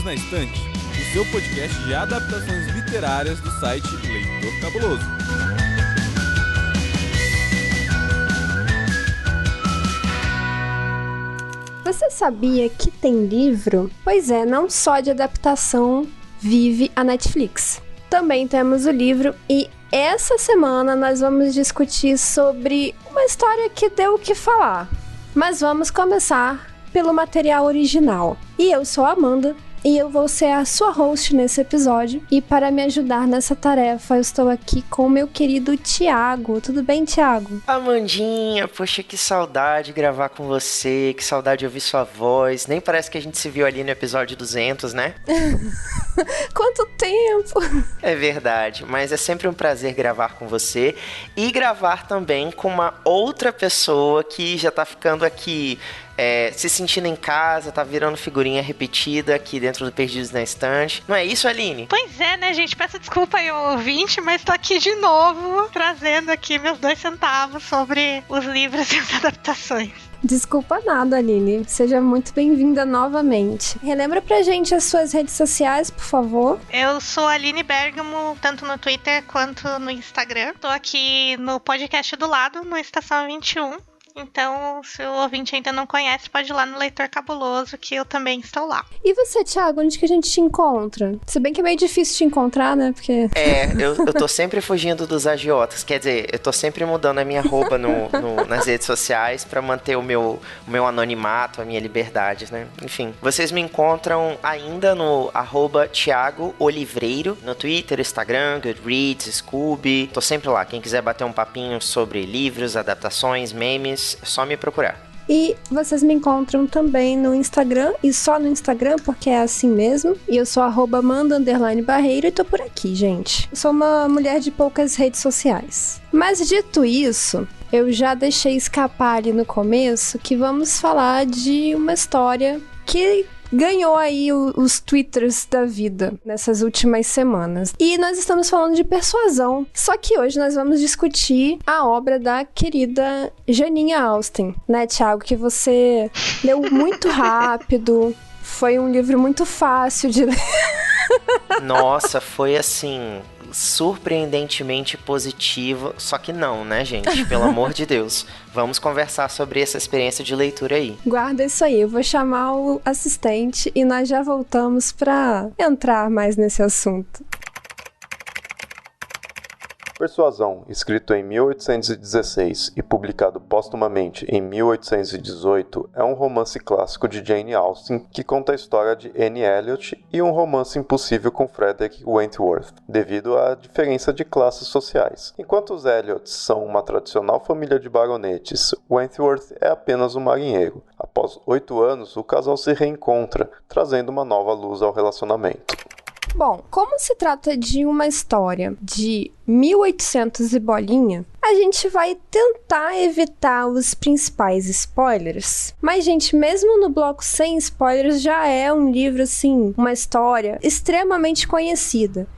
Perdidos na Estante, o seu podcast de adaptações literárias do site Leitor Cabuloso. Você sabia que tem livro? Pois é, não só de adaptação vive a Netflix. Também temos o livro e essa semana nós vamos discutir sobre uma história que deu o que falar. Mas vamos começar pelo material original. E eu sou a Amanda e eu vou ser a sua host nesse episódio. E para me ajudar nessa tarefa, eu estou aqui com o meu querido Thiago. Tudo bem, Thiago? Amandinha, poxa, que saudade gravar com você, que saudade de ouvir sua voz. Nem parece que a gente se viu ali no episódio 200, né? Quanto tempo! É verdade, mas é sempre um prazer gravar com você e gravar também com uma outra pessoa que já tá ficando aqui se sentindo em casa, tá virando figurinha repetida aqui dentro do Perdidos na Estante. Não é isso, Aline? Pois é, né, gente? Peço desculpa aí ao ouvinte, mas tô aqui de novo, trazendo aqui meus 2 centavos sobre os livros e as adaptações. Desculpa nada, Aline. Seja muito bem-vinda novamente. Relembra pra gente as suas redes sociais, por favor. Eu sou a Aline Bergamo, tanto no Twitter quanto no Instagram. Tô aqui no podcast do lado, no Estação 21. Então, se o ouvinte ainda não conhece, pode ir lá no Leitor Cabuloso, que eu também estou lá. E você, Thiago, onde que a gente te encontra? Se bem que é meio difícil te encontrar, né? Porque... eu tô sempre fugindo dos agiotas. Quer dizer, eu tô sempre mudando a minha roupa nas redes sociais pra manter o meu anonimato, a minha liberdade, né? Enfim, vocês me encontram ainda no @Thiago Olivreiro, no Twitter, Instagram, Goodreads, Scooby. Tô sempre lá. Quem quiser bater um papinho sobre livros, adaptações, memes, é só me procurar. E vocês me encontram também no Instagram, e só no Instagram, porque é assim mesmo. E eu sou @Amanda_Barreiro e tô por aqui, gente. Eu sou uma mulher de poucas redes sociais. Mas dito isso, eu já deixei escapar ali no começo que vamos falar de uma história que ganhou aí os twitters da vida nessas últimas semanas. E nós estamos falando de Persuasão. Só que hoje nós vamos discutir a obra da querida Jane Austen, né, Thiago? Que você leu muito rápido. Foi um livro muito fácil de ler. Nossa, foi assim, surpreendentemente positivo. Só que não, né, gente? Pelo amor de Deus. Vamos conversar sobre essa experiência de leitura aí. Guarda isso aí, eu vou chamar o assistente e nós já voltamos pra entrar mais nesse assunto. Persuasão, escrito em 1816 e publicado póstumamente em 1818, é um romance clássico de Jane Austen que conta a história de Anne Elliot e um romance impossível com Frederick Wentworth, devido à diferença de classes sociais. Enquanto os Elliots são uma tradicional família de baronetes, Wentworth é apenas um marinheiro. Após 8 anos, o casal se reencontra, trazendo uma nova luz ao relacionamento. Bom, como se trata de uma história de 1800 e bolinha, a gente vai tentar evitar os principais spoilers. Mas, gente, mesmo no bloco sem spoilers, já é um livro, assim, uma história extremamente conhecida.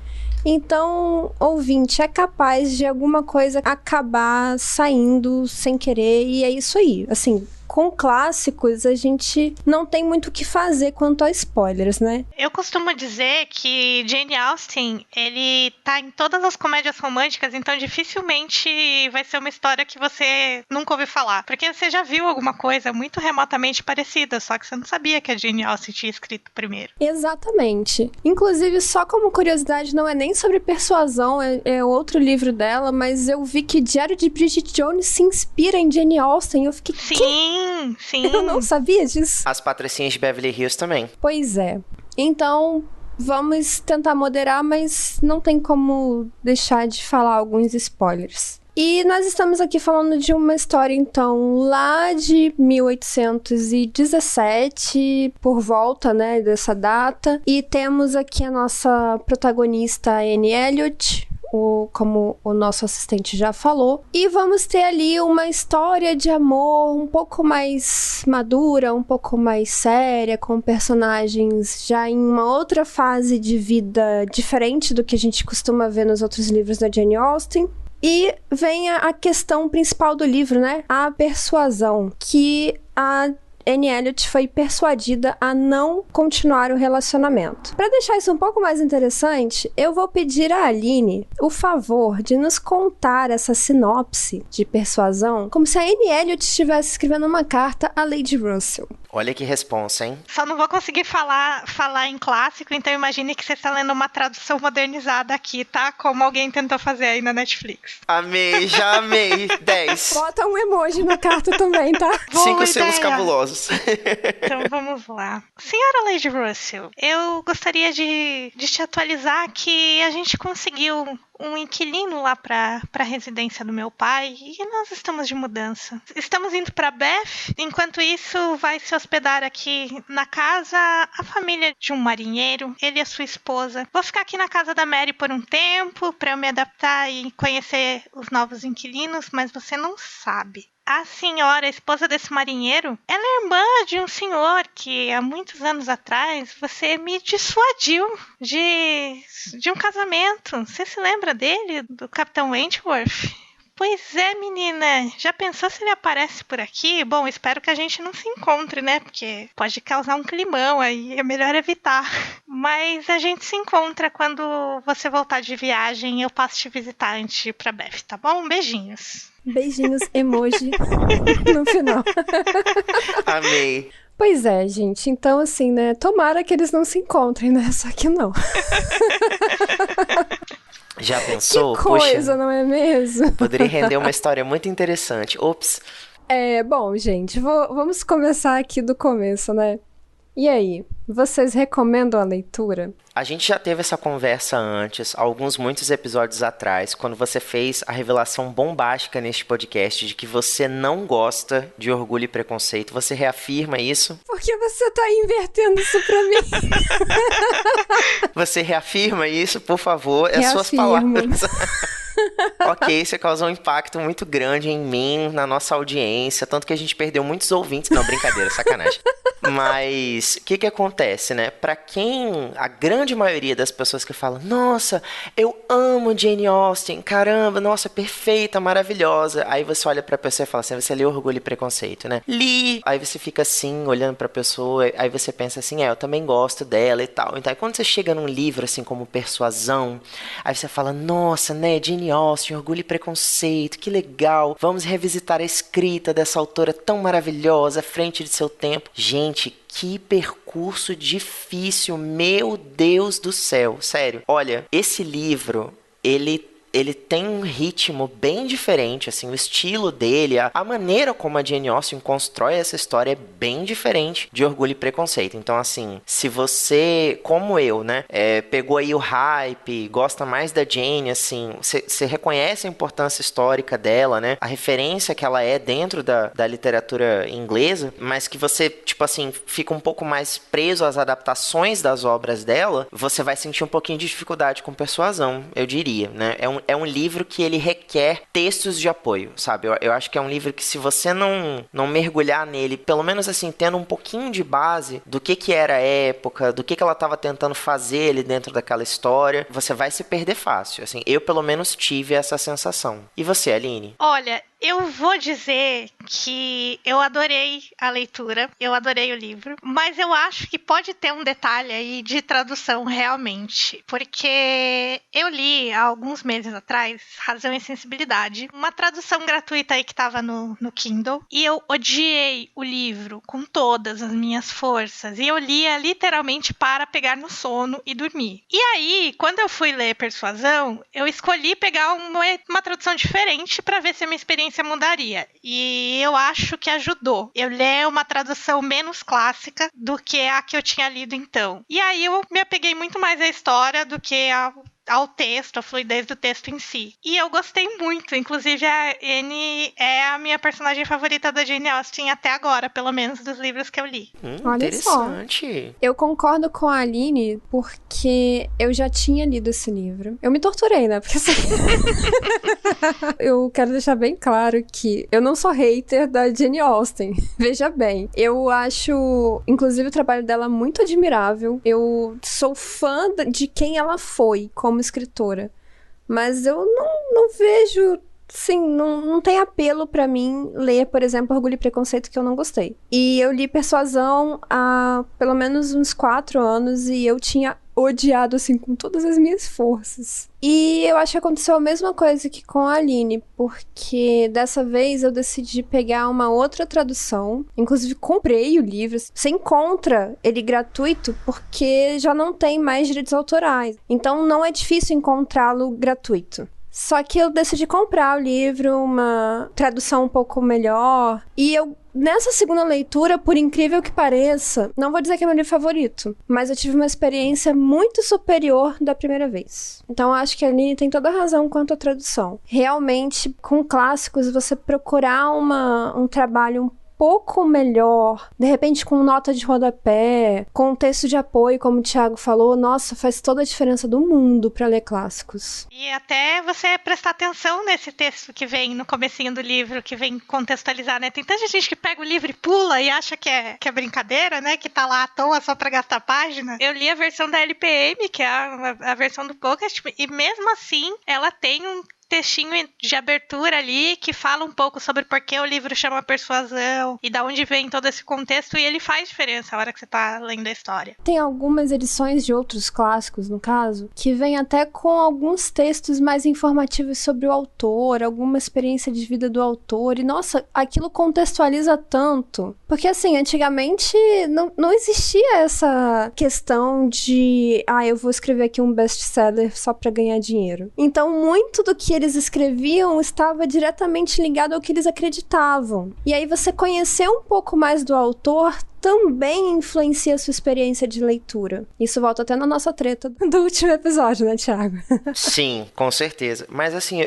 Então, ouvinte, é capaz de alguma coisa acabar saindo sem querer, e é isso aí. Assim, com clássicos, a gente não tem muito o que fazer quanto a spoilers, né? Eu costumo dizer que Jane Austen, ele tá em todas as comédias românticas, então dificilmente vai ser uma história que você nunca ouviu falar. Porque você já viu alguma coisa muito remotamente parecida, só que você não sabia que a Jane Austen tinha escrito primeiro. Exatamente. Inclusive, só como curiosidade, não é nem sobre Persuasão, é outro livro dela, mas eu vi que Diário de Bridget Jones se inspira em Jane Austen. Eu fiquei... Sim. Eu não sabia disso. As Patricinhas de Beverly Hills também. Pois é. Então, vamos tentar moderar, mas não tem como deixar de falar alguns spoilers. E nós estamos aqui falando de uma história, então, lá de 1817, por volta, né, dessa data. E temos aqui a nossa protagonista, Anne Elliot, como o nosso assistente já falou. E vamos ter ali uma história de amor um pouco mais madura, um pouco mais séria, com personagens já em uma outra fase de vida diferente do que a gente costuma ver nos outros livros da Jane Austen. E vem a questão principal do livro, né? A persuasão, que a Anne Elliot foi persuadida a não continuar o relacionamento. Para deixar isso um pouco mais interessante, eu vou pedir a Aline o favor de nos contar essa sinopse de persuasão como se a Anne Elliot estivesse escrevendo uma carta a Lady Russell. Olha que responsa, hein? Só não vou conseguir falar em clássico, então imagine que você está lendo uma tradução modernizada aqui, tá? Como alguém tentou fazer aí na Netflix. Amei, já amei. 10. Bota um emoji na carta também, tá? 5 selos cabulosos. Então vamos lá. Senhora Lady Russell, eu gostaria de te atualizar que a gente conseguiu um inquilino lá para a residência do meu pai e nós estamos de mudança. Estamos indo para Bath, enquanto isso vai se hospedar aqui na casa a família de um marinheiro, ele e a sua esposa. Vou ficar aqui na casa da Mary por um tempo para eu me adaptar e conhecer os novos inquilinos, mas você não sabe. A senhora, a esposa desse marinheiro, ela é irmã de um senhor que há muitos anos atrás você me dissuadiu de um casamento. Você se lembra dele, do Capitão Wentworth? Pois é, menina. Já pensou se ele aparece por aqui? Bom, espero que a gente não se encontre, né? Porque pode causar um climão aí, é melhor evitar. Mas a gente se encontra quando você voltar de viagem. Eu passo te visitar antes de ir pra Beth, tá bom? Beijinhos. Beijinhos, emoji no final. Amei. Pois é, gente. Então, assim, né? Tomara que eles não se encontrem, né? Só que não. Já pensou? Que coisa, Poxa, não é mesmo? poderia render uma história muito interessante. Ops. Bom, gente, vamos começar aqui do começo, né? E aí, vocês recomendam a leitura? A gente já teve essa conversa antes, muitos episódios atrás, quando você fez a revelação bombástica neste podcast de que você não gosta de Orgulho e Preconceito. Você reafirma isso? Por que você tá invertendo isso pra mim? Você reafirma isso, por favor, é suas Reafirmo. palavras. Ok, você causou um impacto muito grande em mim, na nossa audiência, tanto que a gente perdeu muitos ouvintes. Não, brincadeira, sacanagem. Mas, o que acontece, né? Pra quem, a grande maioria das pessoas que falam, nossa, eu amo Jane Austen, caramba, nossa, perfeita, maravilhosa. Aí você olha pra pessoa e fala assim, você leu Orgulho e Preconceito, né? Li! Aí você fica assim, olhando pra pessoa, aí você pensa assim, eu também gosto dela e tal. Então, aí quando você chega num livro, assim, como Persuasão, aí você fala, nossa, né, Jane Austen, Orgulho e Preconceito, que legal. Vamos revisitar a escrita dessa autora tão maravilhosa, à frente de seu tempo. Gente, que percurso difícil, meu Deus do céu. Sério, olha, esse livro, ele tem um ritmo bem diferente, assim, o estilo dele, a maneira como a Jane Austen constrói essa história é bem diferente de Orgulho e Preconceito. Então, assim, se você, como eu, né, pegou aí o hype, gosta mais da Jane, assim, você reconhece a importância histórica dela, né, a referência que ela é dentro da literatura inglesa, mas que você, tipo assim, fica um pouco mais preso às adaptações das obras dela, você vai sentir um pouquinho de dificuldade com Persuasão, eu diria, né, é um livro que ele requer textos de apoio, sabe? Eu acho que é um livro que se você não mergulhar nele, pelo menos assim, tendo um pouquinho de base do que era a época, do que ela estava tentando fazer ali dentro daquela história, você vai se perder fácil. Assim, eu pelo menos tive essa sensação. E você, Aline? Olha, eu vou dizer que eu adorei a leitura, eu adorei o livro, mas eu acho que pode ter um detalhe aí de tradução realmente, porque eu li há alguns meses atrás Razão e Sensibilidade, uma tradução gratuita aí que estava no Kindle, e eu odiei o livro com todas as minhas forças, e eu lia literalmente para pegar no sono e dormir. E aí, quando eu fui ler Persuasão, eu escolhi pegar uma tradução diferente para ver se a minha experiência mudaria. E eu acho que ajudou. Eu li uma tradução menos clássica do que a que eu tinha lido então. E aí eu me apeguei muito mais à história do que ao texto, a fluidez do texto em si. E eu gostei muito. Inclusive, a Anne é a minha personagem favorita da Jane Austen até agora, pelo menos dos livros que eu li. Olha Interessante. Só. Eu concordo com a Aline porque eu já tinha lido esse livro. Eu me torturei, né? Porque assim... eu quero deixar bem claro que eu não sou hater da Jane Austen. Veja bem. Eu acho, inclusive, o trabalho dela muito admirável. Eu sou fã de quem ela foi como escritora, mas eu não vejo sim, não tem apelo pra mim ler, por exemplo, Orgulho e Preconceito, que eu não gostei. E eu li Persuasão há pelo menos uns 4 anos e eu tinha odiado, assim, com todas as minhas forças. E eu acho que aconteceu a mesma coisa que com a Aline, porque dessa vez eu decidi pegar uma outra tradução. Inclusive, comprei o livro. Você encontra ele gratuito porque já não tem mais direitos autorais. Então, não é difícil encontrá-lo gratuito. Só que eu decidi comprar o livro, uma tradução um pouco melhor. E eu, nessa segunda leitura, por incrível que pareça, não vou dizer que é meu livro favorito, mas eu tive uma experiência muito superior da primeira vez. Então eu acho que a Aline tem toda a razão quanto à tradução. Realmente, com clássicos, você procurar um trabalho um pouco melhor, de repente com nota de rodapé, com texto de apoio, como o Thiago falou, nossa, faz toda a diferença do mundo para ler clássicos. E até você prestar atenção nesse texto que vem no comecinho do livro, que vem contextualizar, né? Tem tanta gente que pega o livro e pula e acha que é brincadeira, né? Que tá lá à toa só pra gastar página. Eu li a versão da LPM, que é a versão do Pocket, e mesmo assim, ela tem um textinho de abertura ali que fala um pouco sobre por que o livro chama Persuasão e da onde vem todo esse contexto, e ele faz diferença na hora que você tá lendo a história. Tem algumas edições de outros clássicos, no caso, que vem até com alguns textos mais informativos sobre o autor, alguma experiência de vida do autor, e nossa, aquilo contextualiza tanto. Porque assim, antigamente não existia essa questão de eu vou escrever aqui um best-seller só pra ganhar dinheiro. Então, muito do que eles escreviam estava diretamente ligado ao que eles acreditavam. E aí você conhecer um pouco mais do autor também influencia a sua experiência de leitura. Isso volta até na nossa treta do último episódio, né, Thiago? Sim, com certeza. Mas assim,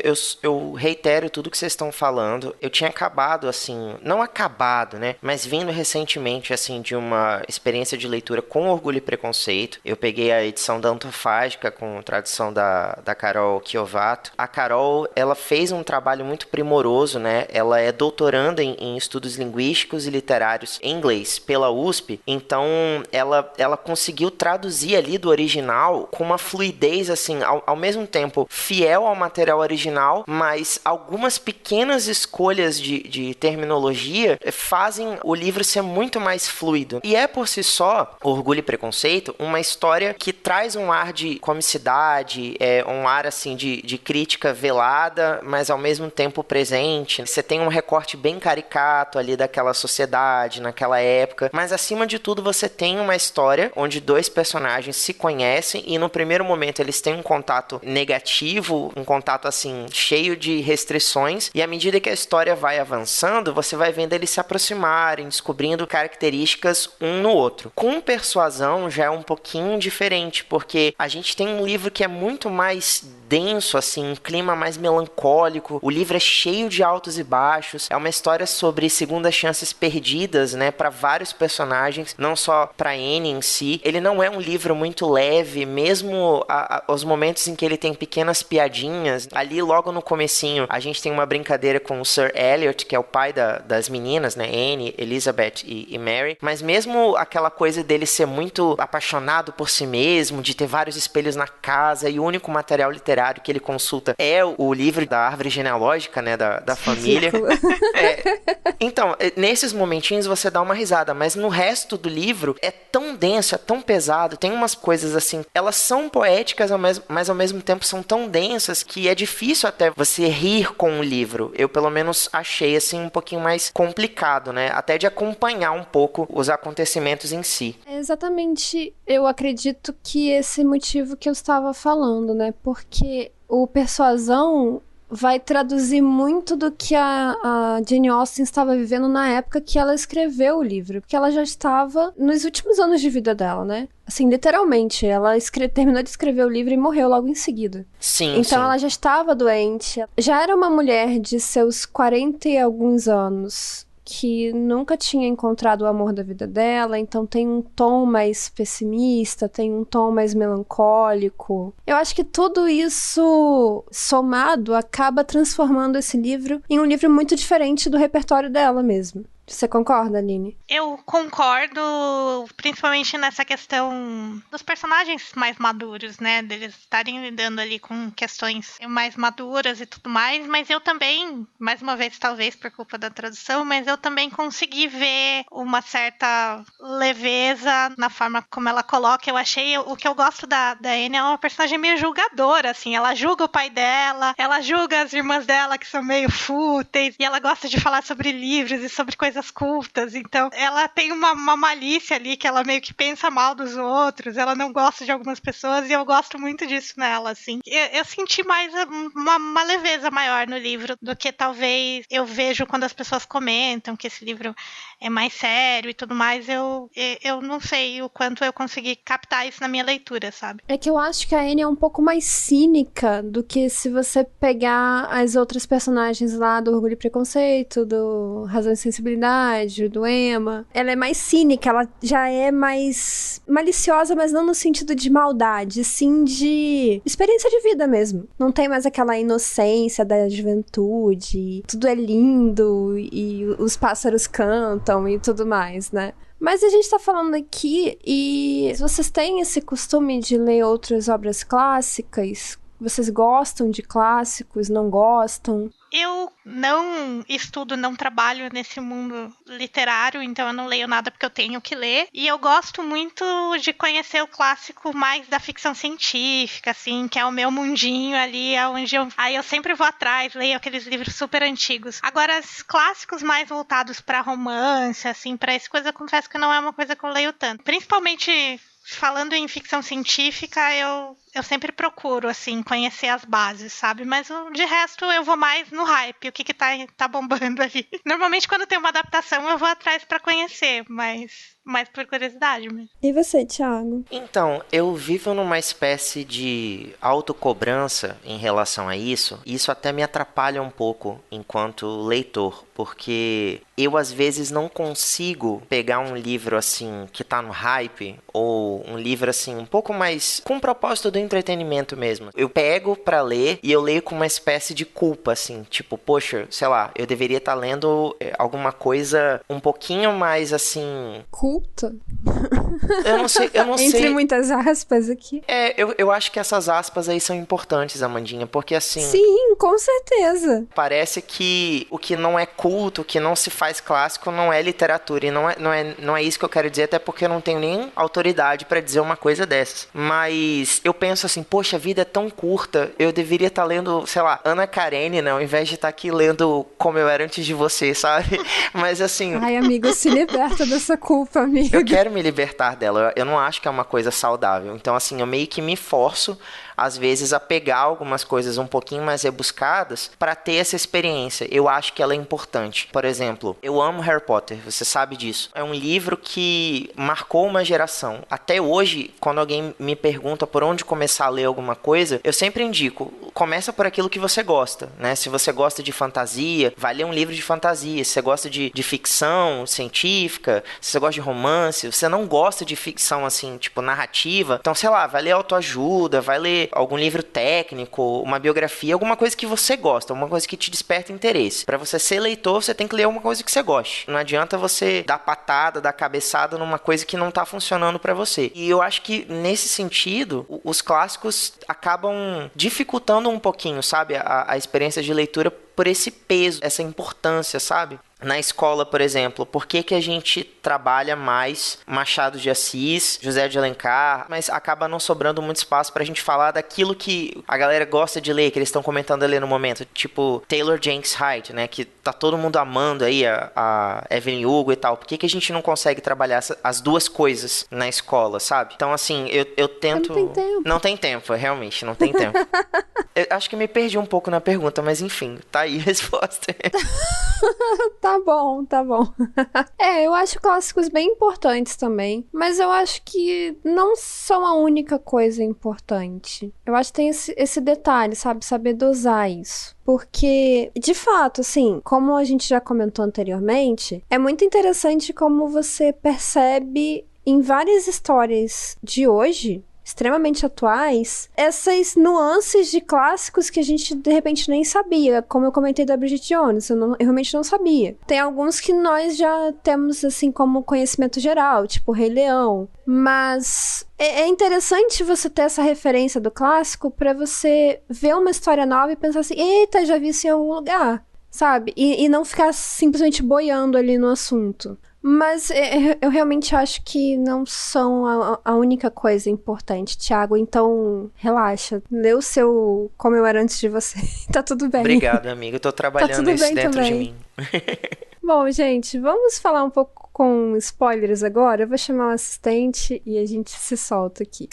eu reitero tudo que vocês estão falando. Eu tinha acabado, assim, não acabado, né? Mas vindo recentemente, assim, de uma experiência de leitura com Orgulho e Preconceito. Eu peguei a edição da Antofágica com tradução da Carol Chiovato. A Carol, ela fez um trabalho muito primoroso, né? Ela é doutoranda em estudos linguísticos e literários em inglês pela USP, então ela conseguiu traduzir ali do original com uma fluidez, assim, ao mesmo tempo fiel ao material original, mas algumas pequenas escolhas de terminologia fazem o livro ser muito mais fluido. E é por si só, Orgulho e Preconceito, uma história que traz um ar de comicidade, um ar, assim, de crítica velada, mas ao mesmo tempo presente. Você tem um recorte bem caricato ali daquela sociedade, naquela época, mas acima de tudo você tem uma história onde 2 personagens se conhecem e no primeiro momento eles têm um contato negativo, um contato assim cheio de restrições, e à medida que a história vai avançando, você vai vendo eles se aproximarem, descobrindo características um no outro. Com Persuasão já é um pouquinho diferente, porque a gente tem um livro que é muito mais denso, assim, um clima mais melancólico. O livro é cheio de altos e baixos. É uma história sobre segundas chances perdidas, né, para vários personagens, não só para Anne em si. Ele não é um livro muito leve, mesmo os momentos em que ele tem pequenas piadinhas. Ali, logo no comecinho, a gente tem uma brincadeira com o Sir Eliot, que é o pai das meninas, né, Anne, Elizabeth e Mary. Mas mesmo aquela coisa dele ser muito apaixonado por si mesmo, de ter vários espelhos na casa, e o único material literário que ele consulta é o livro da árvore genealógica, né, da família. Então, nesses momentinhos você dá uma risada, mas no resto do livro é tão denso, é tão pesado, tem umas coisas assim, elas são poéticas, mas ao mesmo tempo são tão densas que é difícil até você rir com o livro. Eu, pelo menos, achei assim um pouquinho mais complicado, né, até de acompanhar um pouco os acontecimentos em si. Exatamente, eu acredito que esse motivo que eu estava falando, né, porque o Persuasão vai traduzir muito do que a Jane Austen estava vivendo na época que ela escreveu o livro, porque ela já estava nos últimos anos de vida dela, né? Assim, literalmente, ela terminou de escrever o livro e morreu logo em seguida. Sim, então sim. Ela já estava doente, já era uma mulher de seus 40 e alguns anos, que nunca tinha encontrado o amor da vida dela, então tem um tom mais pessimista, tem um tom mais melancólico. Eu acho que tudo isso somado acaba transformando esse livro em um livro muito diferente do repertório dela mesmo. Você concorda, Aline? Eu concordo, principalmente nessa questão dos personagens mais maduros, né? Deles estarem lidando ali com questões mais maduras e tudo mais, mas eu também, mais uma vez, talvez por culpa da tradução, mas eu também consegui ver uma certa leveza na forma como ela coloca. Eu achei, o que eu gosto da Anne é uma personagem meio julgadora, assim, ela julga o pai dela, ela julga as irmãs dela que são meio fúteis, e ela gosta de falar sobre livros e sobre coisas cultas, então ela tem uma malícia ali, que ela meio que pensa mal dos outros, ela não gosta de algumas pessoas, e eu gosto muito disso nela, assim. Eu senti mais uma leveza maior no livro do que talvez eu vejo quando as pessoas comentam que esse livro é mais sério e tudo mais. Eu não sei o quanto eu consegui captar isso na minha leitura, sabe? É que eu acho que a Anne é um pouco mais cínica do que se você pegar as outras personagens lá do Orgulho e Preconceito, do Razão e Sensibilidade, do Emma. Ela é mais cínica, ela já é mais maliciosa, mas não no sentido de maldade, sim de experiência de vida mesmo. Não tem mais aquela inocência da juventude, tudo é lindo e os pássaros cantam e tudo mais, né? Mas a gente tá falando aqui, e vocês têm esse costume de ler outras obras clássicas? Vocês gostam de clássicos, não gostam? Eu não estudo, não trabalho nesse mundo literário, então eu não leio nada porque eu tenho que ler. E eu gosto muito de conhecer o clássico mais da ficção científica, assim, que é o meu mundinho ali, onde eu sempre vou atrás, leio aqueles livros super antigos. Agora, os clássicos mais voltados para romance, assim, para essa coisa, eu confesso que não é uma coisa que eu leio tanto. Principalmente falando em ficção científica, eu sempre procuro, assim, conhecer as bases, sabe? Mas de resto, eu vou mais no hype, o que tá bombando ali. Normalmente, quando tem uma adaptação, eu vou atrás pra conhecer, mas mais por curiosidade mesmo. E você, Thiago? Então, eu vivo numa espécie de autocobrança em relação a isso, e isso até me atrapalha um pouco enquanto leitor, porque eu às vezes não consigo pegar um livro assim que tá no hype, ou um livro assim um pouco mais com o propósito do entretenimento mesmo. Eu pego pra ler e eu leio com uma espécie de culpa, assim, tipo, poxa, sei lá, eu deveria estar lendo alguma coisa um pouquinho mais assim... Culta? Eu não sei. Entre muitas aspas aqui. Eu acho que essas aspas aí são importantes, Amandinha, porque assim... Sim, com certeza. Parece que o que não é culto, o que não se faz clássico, não é literatura. E não é isso que eu quero dizer, até porque eu não tenho nem autoridade pra dizer uma coisa dessas. Mas eu penso assim, poxa, a vida é tão curta, eu deveria estar lendo, sei lá, Ana Karenina, ao invés de estar aqui lendo Como Eu Era Antes de Você, sabe? Mas assim... Ai, amigo, se liberta dessa culpa, amigo. Eu quero me libertar dela, eu não acho que é uma coisa saudável. Então, assim, eu meio que me forço, às vezes, a pegar algumas coisas um pouquinho mais rebuscadas para ter essa experiência. Eu acho que ela é importante. Por exemplo, eu amo Harry Potter, você sabe disso. É um livro que marcou uma geração. Até hoje, quando alguém me pergunta por onde começar a ler alguma coisa, eu sempre indico, começa por aquilo que você gosta, né? Se você gosta de fantasia, vai ler um livro de fantasia. Se você gosta de ficção científica, se você gosta de romance, se você não gosta de ficção, assim, tipo, narrativa, então, sei lá, vai ler autoajuda, vai ler algum livro técnico, uma biografia, alguma coisa que você gosta, alguma coisa que te desperta interesse. Pra você ser leitor, você tem que ler alguma coisa que você goste. Não adianta você dar patada, dar cabeçada numa coisa que não tá funcionando pra você. E eu acho que, nesse sentido, os clássicos acabam dificultando um pouquinho, sabe, a experiência de leitura por esse peso, essa importância, sabe? Na escola, por exemplo, por que a gente trabalha mais Machado de Assis, José de Alencar, mas acaba não sobrando muito espaço pra gente falar daquilo que a galera gosta de ler, que eles estão comentando ali no momento, tipo Taylor Jenkins Reid, né, que tá todo mundo amando aí, a Evelyn Hugo e tal. Por que a gente não consegue trabalhar as duas coisas na escola, sabe? Então, assim, eu tento... Não tem tempo. Não tem tempo, realmente, não tem tempo. Eu acho que me perdi um pouco na pergunta, mas enfim, tá aí a resposta. Tá bom, tá bom. Eu acho clássicos bem importantes também, mas eu acho que não são a única coisa importante. Eu acho que tem esse detalhe, sabe? Saber dosar isso. Porque, de fato, assim, como a gente já comentou anteriormente, é muito interessante como você percebe em várias histórias de hoje, extremamente atuais, essas nuances de clássicos que a gente, de repente, nem sabia. Como eu comentei da Bridget Jones, eu realmente não sabia. Tem alguns que nós já temos, assim, como conhecimento geral, tipo Rei Leão. Mas é interessante você ter essa referência do clássico pra você ver uma história nova e pensar assim, eita, já vi isso em algum lugar, sabe? E não ficar simplesmente boiando ali no assunto. Mas eu realmente acho que não são a única coisa importante, Thiago. Então, relaxa. Lê o seu Como Eu Era Antes de Você. Tá tudo bem. Obrigado, amigo. Eu tô trabalhando isso dentro também de mim. Bom, gente, vamos falar um pouco com spoilers agora. Eu vou chamar o assistente e a gente se solta aqui.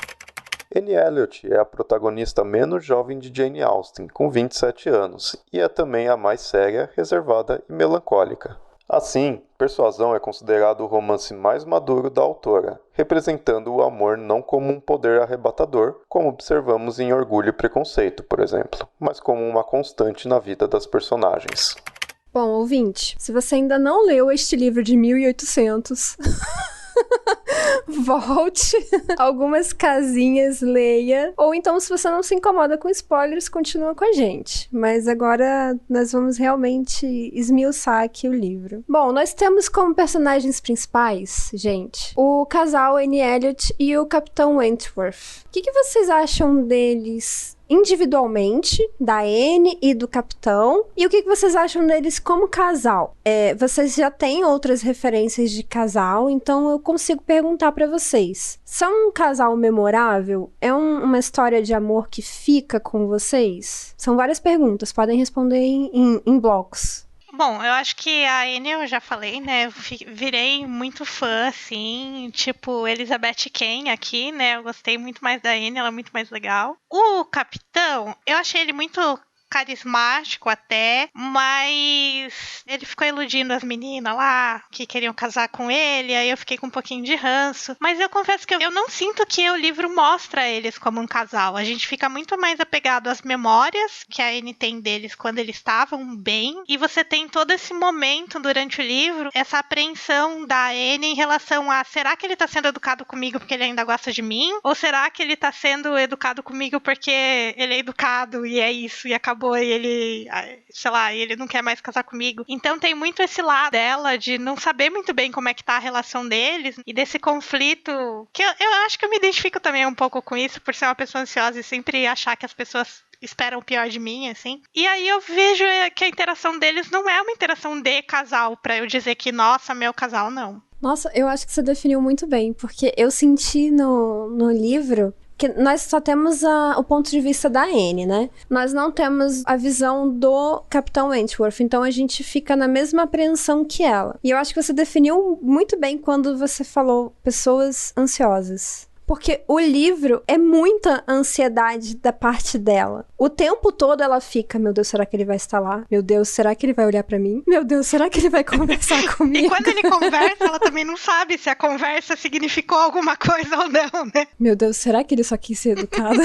Anne Elliot é a protagonista menos jovem de Jane Austen, com 27 anos, e é também a mais séria, reservada e melancólica. Assim, Persuasão é considerado o romance mais maduro da autora, representando o amor não como um poder arrebatador, como observamos em Orgulho e Preconceito, por exemplo, mas como uma constante na vida das personagens. Bom, ouvinte, se você ainda não leu este livro de 1800... volte algumas casinhas, leia. Ou então, se você não se incomoda com spoilers, continua com a gente. Mas agora nós vamos realmente esmiuçar aqui o livro. Bom, nós temos como personagens principais, gente, o casal Anne Elliot e o Capitão Wentworth. O que vocês acham deles individualmente, da Anne e do Capitão? E o que vocês acham deles como casal? Vocês já têm outras referências de casal, então eu consigo perguntar pra vocês. São um casal memorável? É uma história de amor que fica com vocês? São várias perguntas, podem responder em blocos. Bom, eu acho que a Anne eu já falei, né? Eu virei muito fã, assim, tipo Elizabeth Kane aqui, né? Eu gostei muito mais da Anne, ela é muito mais legal. O Capitão, eu achei ele muito carismático até, mas ele ficou iludindo as meninas lá que queriam casar com ele, aí eu fiquei com um pouquinho de ranço. Mas eu confesso que eu não sinto que o livro mostra eles como um casal. A gente fica muito mais apegado às memórias que a Anne tem deles quando eles estavam bem, e você tem todo esse momento durante o livro, essa apreensão da Anne em relação a, será que ele tá sendo educado comigo porque ele ainda gosta de mim? Ou será que ele tá sendo educado comigo porque ele é educado e é isso, e acabou, e ele, sei lá, ele não quer mais casar comigo. Então tem muito esse lado dela de não saber muito bem como é que tá a relação deles e desse conflito, que eu acho que eu me identifico também um pouco com isso, por ser uma pessoa ansiosa e sempre achar que as pessoas esperam o pior de mim, assim. E aí eu vejo que a interação deles não é uma interação de casal, pra eu dizer que, nossa, meu casal, não. Nossa, eu acho que você definiu muito bem, porque eu senti no livro que nós só temos o ponto de vista da Anne, né? Nós não temos a visão do Capitão Wentworth, então a gente fica na mesma apreensão que ela. E eu acho que você definiu muito bem quando você falou pessoas ansiosas. Porque o livro é muita ansiedade da parte dela. O tempo todo ela fica, meu Deus, será que ele vai estar lá? Meu Deus, será que ele vai olhar pra mim? Meu Deus, será que ele vai conversar comigo? E quando ele conversa, ela também não sabe se a conversa significou alguma coisa ou não, né? Meu Deus, será que ele só quis ser educado?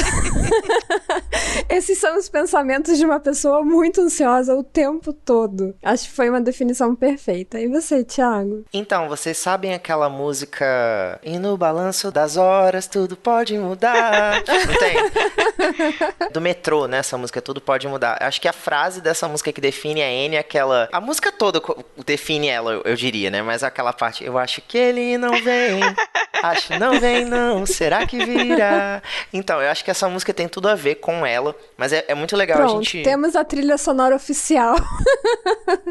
Esses são os pensamentos de uma pessoa muito ansiosa o tempo todo. Acho que foi uma definição perfeita. E você, Thiago? Então, vocês sabem aquela música E no balanço das horas tudo pode mudar? Não tem? Do Metrô, né? Essa música Tudo Pode Mudar. Acho que a frase dessa música que define a Anne é aquela... A música toda define ela, eu diria, né? Mas aquela parte, eu acho que ele não vem... Acho não vem não, será que virá? Então, eu acho que essa música tem tudo a ver com ela, mas é muito legal. Pronto, a gente... temos a trilha sonora oficial.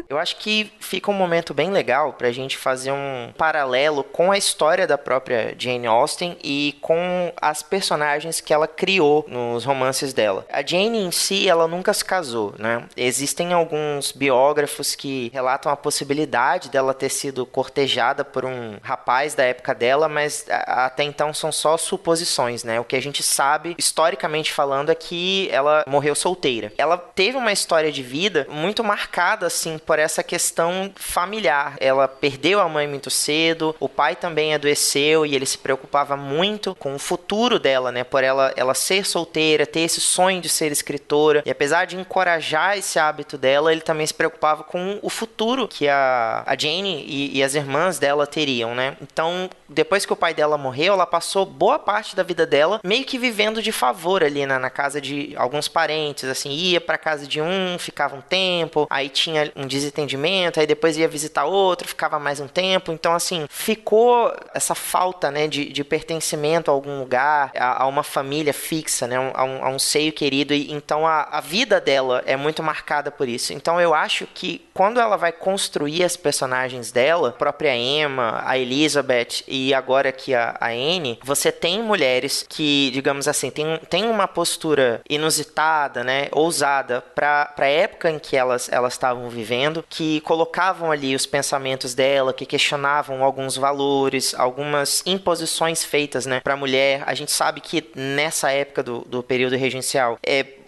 Eu acho que fica um momento bem legal pra gente fazer um paralelo com a história da própria Jane Austen e com as personagens que ela criou nos romances dela. A Jane em si, ela nunca se casou, né? Existem alguns biógrafos que relatam a possibilidade dela ter sido cortejada por um rapaz da época dela, mas até então são só suposições, né? O que a gente sabe, historicamente falando, é que ela morreu solteira. Ela teve uma história de vida muito marcada, assim, por essa questão familiar. Ela perdeu a mãe muito cedo, o pai também adoeceu e ele se preocupava muito com o futuro dela, né? Por ela ser solteira, ter esse sonho de ser escritora. E apesar de encorajar esse hábito dela, ele também se preocupava com o futuro que a Jane e as irmãs dela teriam, né? Então, depois que o pai pai dela morreu, ela passou boa parte da vida dela meio que vivendo de favor ali na casa de alguns parentes, assim, ia pra casa de um, ficava um tempo, aí tinha um desentendimento, aí depois ia visitar outro, ficava mais um tempo. Então, assim, ficou essa falta, né, de pertencimento a algum lugar, a uma família fixa, né, a um seio querido. E então a vida dela é muito marcada por isso. Então eu acho que quando ela vai construir as personagens dela, a própria Emma, a Elizabeth e agora aqui a Anne, você tem mulheres que, digamos assim, tem uma postura inusitada, né, ousada para a época em que elas estavam vivendo, que colocavam ali os pensamentos dela, que questionavam alguns valores, algumas imposições feitas, né, para a mulher. A gente sabe que nessa época do período regencial,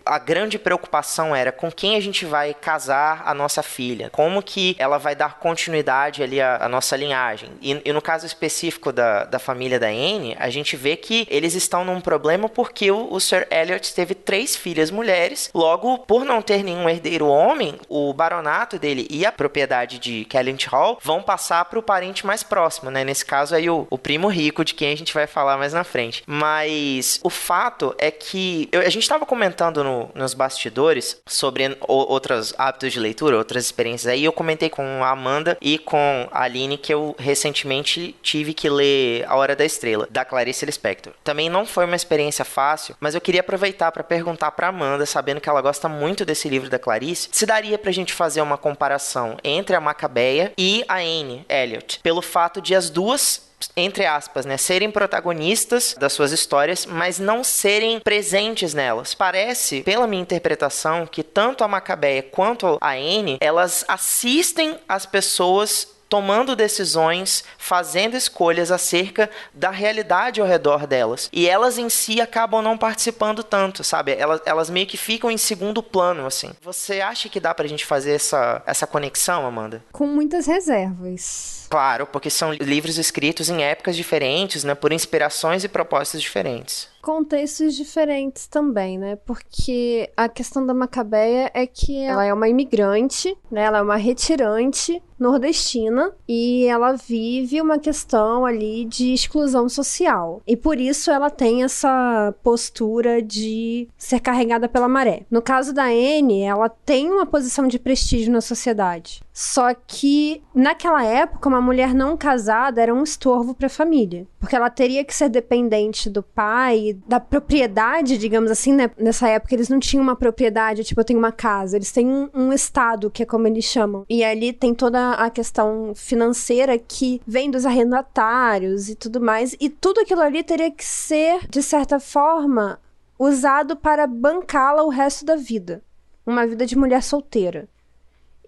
a grande preocupação era com quem a gente vai casar a nossa filha, como que ela vai dar continuidade ali à nossa linhagem. E no caso específico da família da Anne, a gente vê que eles estão num problema porque o Sir Elliot teve 3 filhas mulheres, logo, por não ter nenhum herdeiro homem, o baronato dele e a propriedade de Kellynch Hall vão passar para o parente mais próximo, né? Nesse caso aí o primo rico, de quem a gente vai falar mais na frente. Mas o fato é que a gente estava comentando nos bastidores sobre outros hábitos de leitura, outras experiências aí. Eu comentei com a Amanda e com a Aline que eu recentemente tive que ler A Hora da Estrela, da Clarice Lispector. Também não foi uma experiência fácil, mas eu queria aproveitar para perguntar para Amanda, sabendo que ela gosta muito desse livro da Clarice, se daria pra gente fazer uma comparação entre a Macabeia e a Anne Elliot, pelo fato de as duas, entre aspas, né, serem protagonistas das suas histórias, mas não serem presentes nelas. Parece, pela minha interpretação, que tanto a Macabeia quanto a Anne, elas assistem as pessoas tomando decisões, fazendo escolhas acerca da realidade ao redor delas. E elas em si acabam não participando tanto, sabe? Elas meio que ficam em segundo plano, assim. Você acha que dá pra gente fazer essa conexão, Amanda? Com muitas reservas. Claro, porque são livros escritos em épocas diferentes, né? Por inspirações e propósitos diferentes. Contextos diferentes também, né? Porque a questão da Macabeia é que ela é uma imigrante, né? Ela é uma retirante nordestina e ela vive uma questão ali de exclusão social. E por isso ela tem essa postura de ser carregada pela maré. No caso da Anne, ela tem uma posição de prestígio na sociedade. Só que, naquela época, uma mulher não casada era um estorvo para a família. Porque ela teria que ser dependente do pai, da propriedade, digamos assim, né? Nessa época, eles não tinham uma propriedade, tipo, eu tenho uma casa. Eles têm um estado, que é como eles chamam. E ali tem toda a questão financeira que vem dos arrendatários e tudo mais. E tudo aquilo ali teria que ser, de certa forma, usado para bancá-la o resto da vida. Uma vida de mulher solteira.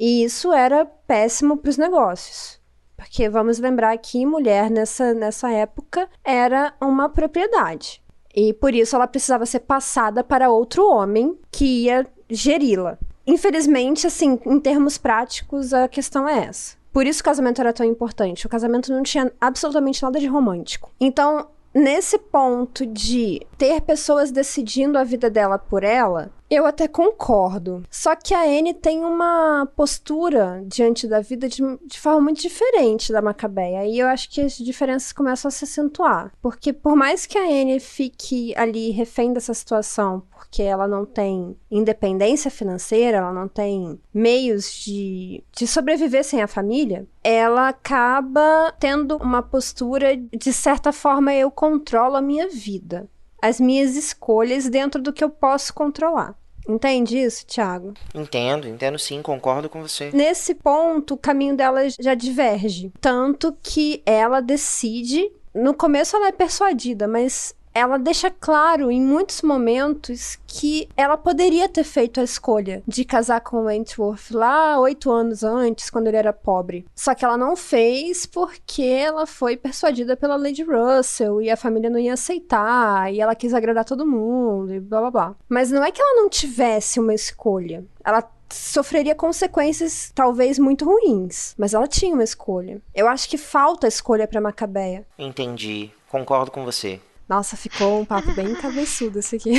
E isso era péssimo para os negócios. Porque vamos lembrar que mulher nessa época era uma propriedade. E por isso ela precisava ser passada para outro homem que ia geri-la. Infelizmente, assim, em termos práticos, a questão é essa. Por isso o casamento era tão importante. O casamento não tinha absolutamente nada de romântico. Então, nesse ponto de ter pessoas decidindo a vida dela por ela, eu até concordo. Só que a Anne tem uma postura diante da vida de forma muito diferente da Macabeia. E eu acho que as diferenças começam a se acentuar. Porque por mais que a Anne fique ali refém dessa situação, porque ela não tem independência financeira, ela não tem meios de sobreviver sem a família, ela acaba tendo uma postura, de certa forma, eu controlo a minha vida. As minhas escolhas dentro do que eu posso controlar. Entende isso, Thiago? Entendo sim, concordo com você. Nesse ponto, o caminho dela já diverge. Tanto que ela decide... No começo ela é persuadida, mas ela deixa claro em muitos momentos que ela poderia ter feito a escolha de casar com o Wentworth lá 8 anos antes, quando ele era pobre. Só que ela não fez porque ela foi persuadida pela Lady Russell e a família não ia aceitar e ela quis agradar todo mundo e blá blá blá. Mas não é que ela não tivesse uma escolha. Ela sofreria consequências talvez muito ruins, mas ela tinha uma escolha. Eu acho que falta escolha pra Macabeia. Entendi, concordo com você. Nossa, ficou um papo bem cabeçudo esse aqui.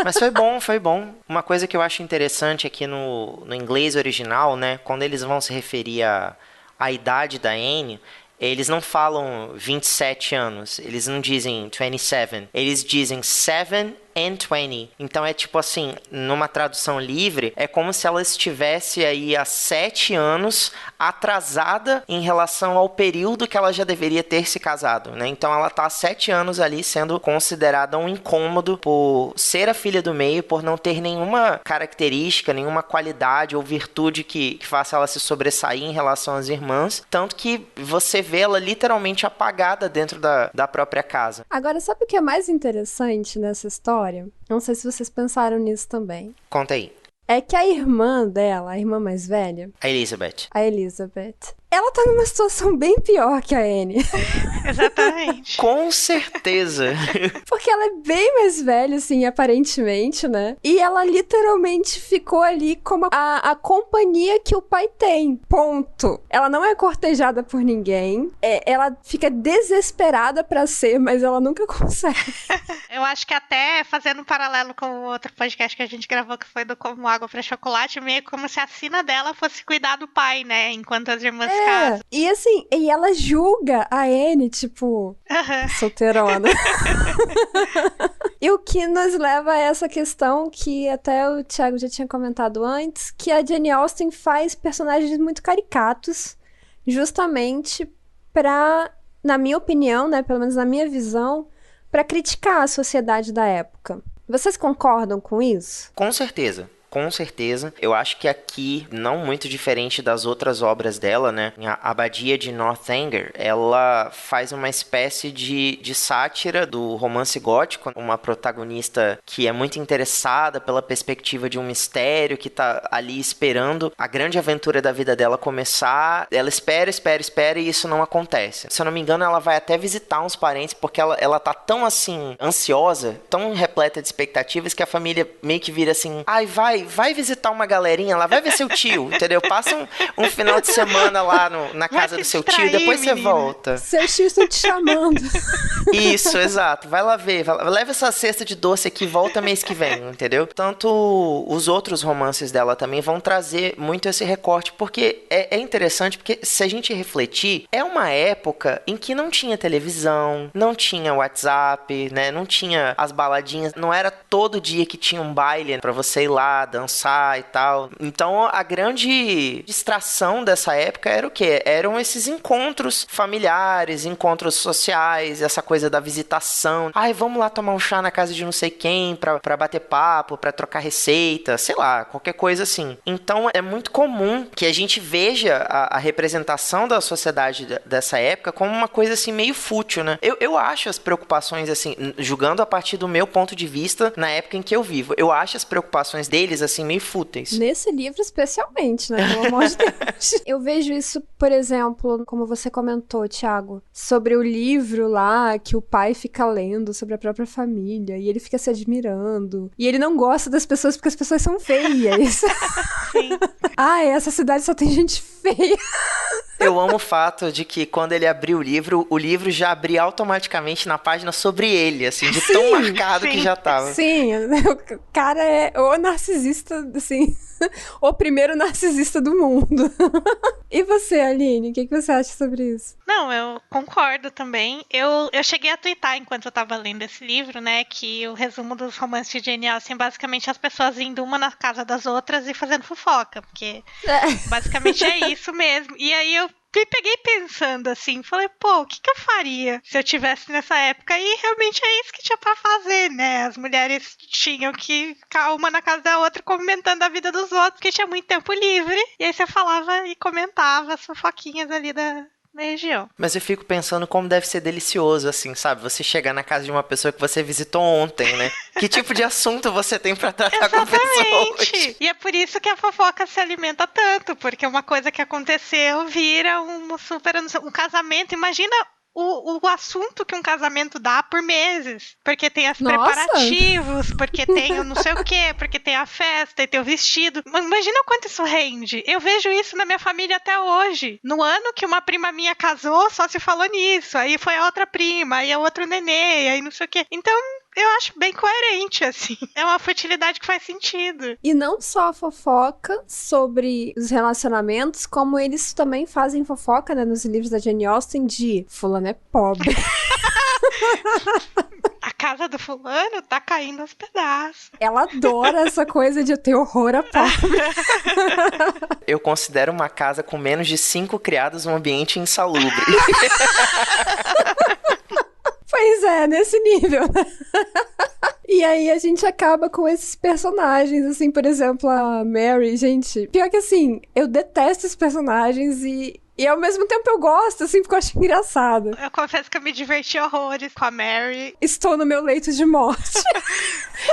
Mas foi bom. Uma coisa que eu acho interessante aqui no inglês original, né, quando eles vão se referir à idade da Anne, eles não falam 27 anos, eles não dizem 27, eles dizem 7 and 20. Então é tipo assim, numa tradução livre, é como se ela estivesse aí há 7 anos atrasada em relação ao período que ela já deveria ter se casado, né? Então ela tá há 7 anos ali sendo considerada um incômodo por ser a filha do meio, por não ter nenhuma característica, nenhuma qualidade ou virtude que faça ela se sobressair em relação às irmãs, tanto que você vê ela literalmente apagada dentro da própria casa. Agora, sabe o que é mais interessante nessa história? Não sei se vocês pensaram nisso também. Conta aí. É que a irmã dela, a irmã mais velha... A Elizabeth, ela tá numa situação bem pior que a Anne. Exatamente. com certeza. Porque ela é bem mais velha, assim, aparentemente, né? E ela literalmente ficou ali como a companhia que o pai tem. Ponto. Ela não é cortejada por ninguém. Ela fica desesperada pra ser, mas ela nunca consegue. Eu acho que até fazendo um paralelo com o outro podcast que a gente gravou, que foi do Como Água para Chocolate, meio como se a sina dela fosse cuidar do pai, né? Enquanto as irmãs casam. E assim, e ela julga a Anne, tipo, solteirona. E o que nos leva a essa questão que até o Thiago já tinha comentado antes, que a Jane Austen faz personagens muito caricatos, justamente pra, na minha opinião, né, pelo menos na minha visão, pra criticar a sociedade da época. Vocês concordam com isso? Com certeza. Com certeza. Eu acho que aqui, não muito diferente das outras obras dela, né? A Abadia de Northanger, ela faz uma espécie de sátira do romance gótico. Uma protagonista que é muito interessada pela perspectiva de um mistério, que tá ali esperando a grande aventura da vida dela começar. Ela espera e isso não acontece. Se eu não me engano, ela vai até visitar uns parentes, porque ela tá tão assim, ansiosa, tão repleta de expectativas, que a família meio que vira assim, ai, vai visitar uma galerinha lá, vai ver seu tio, entendeu? Passa um final de semana lá na casa do seu tio, depois você volta. Seus tios estão te chamando. Isso, exato. Vai lá ver, leva essa cesta de doce aqui, volta mês que vem, entendeu? Tanto os outros romances dela também vão trazer muito esse recorte, porque é interessante, porque se a gente refletir, é uma época em que não tinha televisão, não tinha WhatsApp, né? Não tinha as baladinhas, não era todo dia que tinha um baile pra você ir lá, dançar e tal. Então, a grande distração dessa época era o quê? Eram esses encontros familiares, encontros sociais, essa coisa da visitação. Ai, vamos lá tomar um chá na casa de não sei quem pra bater papo, pra trocar receita, sei lá, qualquer coisa assim. Então, é muito comum que a gente veja a representação da sociedade dessa época como uma coisa assim meio fútil, né? Eu acho as preocupações assim, julgando a partir do meu ponto de vista na época em que eu vivo, eu acho as preocupações deles assim meio fúteis. Nesse livro especialmente, né? Pelo amor de Deus. Eu vejo isso, por exemplo, como você comentou, Thiago, sobre o livro lá que o pai fica lendo sobre a própria família e ele fica se admirando. E ele não gosta das pessoas porque as pessoas são feias. Sim. Ai, essa cidade só tem gente feia. Eu amo o fato de que quando ele abriu o livro já abria automaticamente na página sobre ele, assim, de tão marcado que já tava. Sim, o cara é o narcisista, assim, o primeiro narcisista do mundo. E você, Aline, o que você acha sobre isso? Não, eu concordo também. Eu cheguei a twittar enquanto eu tava lendo esse livro, né, que o resumo dos romances de Jane Austen, basicamente as pessoas indo uma na casa das outras e fazendo fofoca, porque basicamente é isso mesmo. E aí eu me peguei pensando assim, falei, pô, o que eu faria se eu tivesse nessa época? E realmente é isso que tinha pra fazer, né? As mulheres tinham que ficar uma na casa da outra comentando a vida dos outros, porque tinha muito tempo livre. E aí você falava e comentava as fofoquinhas ali da região. Mas eu fico pensando como deve ser delicioso, assim, sabe? Você chegar na casa de uma pessoa que você visitou ontem, né? Que tipo de assunto você tem pra tratar com a pessoa hoje? E é por isso que a fofoca se alimenta tanto, porque uma coisa que aconteceu vira um casamento. Imagina o assunto que um casamento dá por meses. Porque tem os preparativos, porque tem o não sei o quê, porque tem a festa e tem o vestido. Imagina o quanto isso rende. Eu vejo isso na minha família até hoje. No ano que uma prima minha casou, só se falou nisso. Aí foi a outra prima, aí é outro nenê, aí não sei o quê. Então, Eu acho bem coerente, assim. É uma futilidade que faz sentido. E não só a fofoca sobre os relacionamentos, como eles também fazem fofoca, né, nos livros da Jane Austen de fulano é pobre. A casa do fulano tá caindo aos pedaços. Ela adora essa coisa de ter horror a pobre. Eu considero uma casa com menos de 5 criados um ambiente insalubre. Pois é, nesse nível, né? E aí a gente acaba com esses personagens, assim, por exemplo, a Mary, gente. Pior que assim, eu detesto os personagens e ao mesmo tempo eu gosto, assim, porque eu acho engraçado. Eu confesso que eu me diverti horrores com a Mary. Estou no meu leito de morte.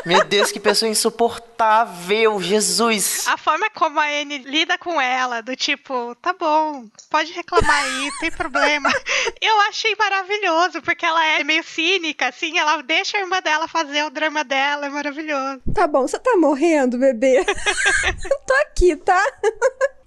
Meu Deus, que pessoa insuportável, Jesus. A forma como a Anne lida com ela, do tipo, tá bom, pode reclamar aí, não tem problema. Eu achei maravilhoso, porque ela é meio cínica, assim, ela deixa a irmã dela fazer o drama dela, é maravilhoso. Tá bom, você tá morrendo, bebê? Tô aqui, tá?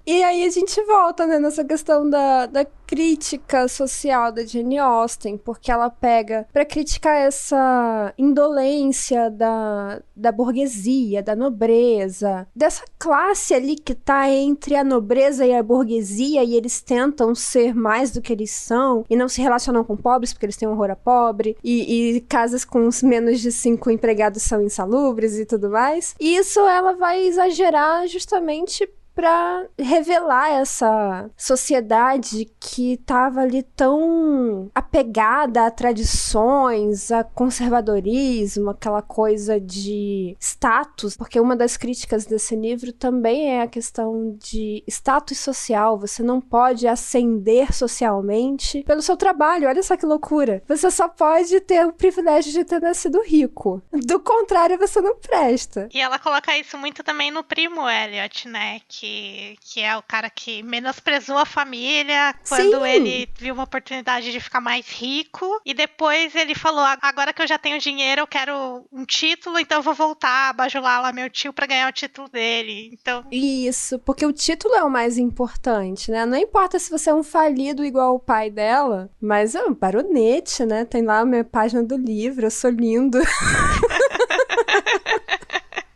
E aí a gente volta, né, nessa questão da crítica social da Jane Austen, porque ela pega pra criticar essa indolência da burguesia, da nobreza, dessa classe ali que tá entre a nobreza e a burguesia, e eles tentam ser mais do que eles são, e não se relacionam com pobres porque eles têm horror a pobre, e casas com menos de 5 empregados são insalubres e tudo mais. E isso ela vai exagerar justamente pra revelar essa sociedade que tava ali tão apegada a tradições, a conservadorismo, aquela coisa de status, porque uma das críticas desse livro também é a questão de status social. Você não pode ascender socialmente pelo seu trabalho, olha só que loucura. Você só pode ter o privilégio de ter nascido rico. Do contrário, você não presta. E ela coloca isso muito também no primo Elliot, né, que é o cara que menosprezou a família quando Sim. ele viu uma oportunidade de ficar mais rico, e depois ele falou, agora que eu já tenho dinheiro, eu quero um título, então eu vou voltar a bajular lá meu tio pra ganhar o título dele. Então... Isso, porque o título é o mais importante, né? Não importa se você é um falido igual o pai dela, mas é um baronete, né? Tem lá a minha página do livro, eu sou lindo.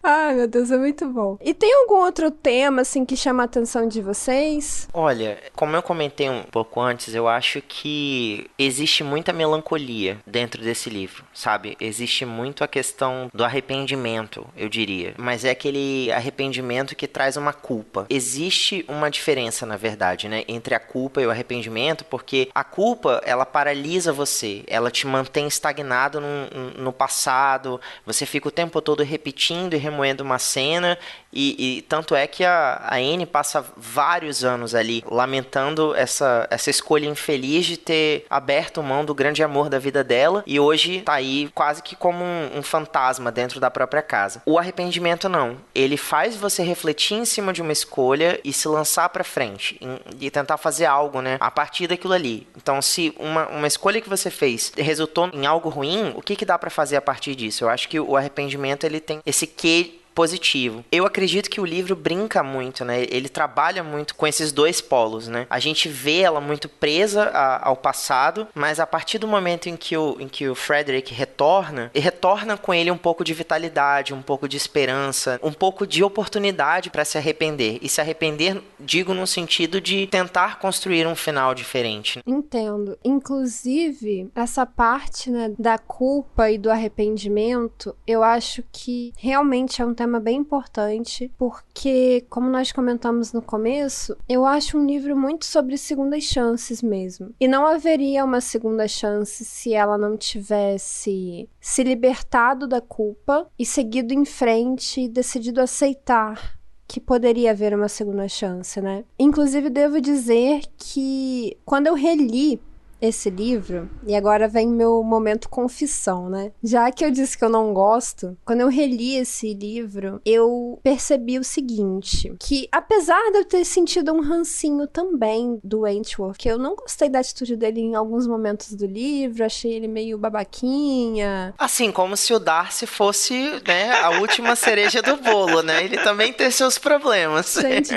Ai, meu Deus, é muito bom. E tem algum outro tema, assim, que chama a atenção de vocês? Olha, como eu comentei um pouco antes, eu acho que existe muita melancolia dentro desse livro, sabe? Existe muito a questão do arrependimento, eu diria. Mas é aquele arrependimento que traz uma culpa. Existe uma diferença, na verdade, né? Entre a culpa e o arrependimento, porque a culpa, ela paralisa você. Ela te mantém estagnado no passado. Você fica o tempo todo repetindo e remoendo uma cena, e tanto é que a Anne passa vários anos ali lamentando essa escolha infeliz de ter aberto mão do grande amor da vida dela, e hoje tá aí quase que como um fantasma dentro da própria casa. O arrependimento não. Ele faz você refletir em cima de uma escolha e se lançar pra frente, e tentar fazer algo, né, a partir daquilo ali. Então, se uma escolha que você fez resultou em algo ruim, o que dá pra fazer a partir disso? Eu acho que o arrependimento, ele tem esse quê positivo. Eu acredito que o livro brinca muito, né? Ele trabalha muito com esses dois polos, né? A gente vê ela muito presa ao passado, mas a partir do momento em que o Frederick retorna, e retorna com ele um pouco de vitalidade, um pouco de esperança, um pouco de oportunidade para se arrepender. E se arrepender, digo no sentido de tentar construir um final diferente. Entendo. Inclusive, essa parte, né, da culpa e do arrependimento, eu acho que realmente é um tema bem importante, porque, como nós comentamos no começo, eu acho um livro muito sobre segundas chances mesmo. E não haveria uma segunda chance se ela não tivesse se libertado da culpa e seguido em frente e decidido aceitar que poderia haver uma segunda chance, né? Inclusive, devo dizer que quando eu reli esse livro, e agora vem meu momento confissão, né? Já que eu disse que eu não gosto, quando eu reli esse livro, eu percebi o seguinte, que apesar de eu ter sentido um rancinho também do Wentworth, que eu não gostei da atitude dele em alguns momentos do livro, achei ele meio babaquinha. Assim, como se o Darcy fosse, né, a última cereja do bolo, né? Ele também tem seus problemas. Gente,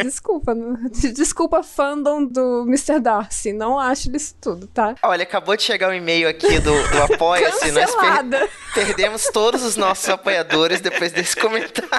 desculpa fandom do Mr. Darcy, não acho isso tudo, tá? ela. Olha, acabou de chegar um e-mail aqui do Apoia-se. Nós perdemos todos os nossos apoiadores depois desse comentário.